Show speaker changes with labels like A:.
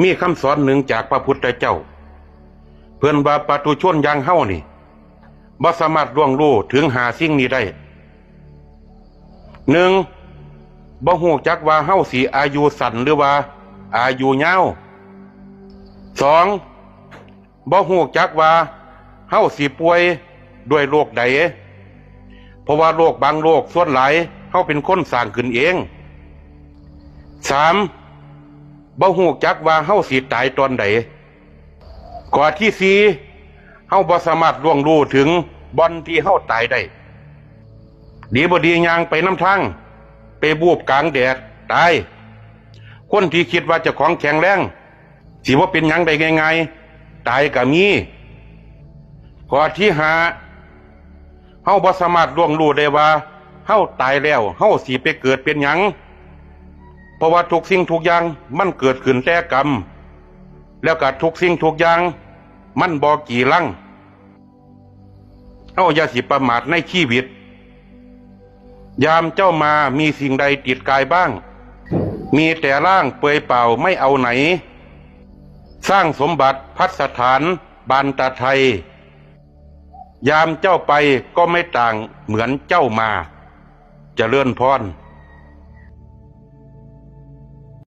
A: มีคำสอนหนึ่งจากพระพุทธเจ้าเพื่อนว่าปุถุชนอย่างเฮานี่บ่สามารถล่วงรู้ถึงหาสิ่งนี้ได้หนึ่งบ่ฮู้จักว่าเฮาสิอายุสั้นหรือว่าอายุยาวสองบ่ฮู้จักว่าเฮาสิป่วยด้วยโรคใดเพราะว่าโรคบางโรคส่วนหลายเฮาเป็นคนสร้างขึ้นเองสามบ่ฮู้จักว่าเฮาสิตายตอนใดข้อที่สี่เฮาบ่สามารถล่วงรู้ถึงบ่อนที่เฮาตายได้ดีบ่ดีย่างไปน้ำทางไปบูบกลางแดดตายคนที่คิดว่าเจ้าของแข็งแรงสิว่าเป็นหยังได้ง่ายๆตายก็มีข้อที่ห้าเฮาบ่สามารถล่วงรู้ได้ว่าเฮาตายแล้วเฮาสิไปเกิดเป็นหยังเพราะว่าทุกสิ่งทุกอย่างมันเกิดขึ้นแต่กรรมแล้วก็ทุกสิ่งทุกอย่างมันบ่กี่ลังอย่าสิประมาทในชีวิตยามเจ้ามามีสิ่งใดติดกายบ้างมีแต่ร่างเปื่อยเปล่าไม่เอาไหนสร้างสมบัติพัสถานบานตะไทยยามเจ้าไปก็ไม่ต่างเหมือนเจ้ามาเจริญพร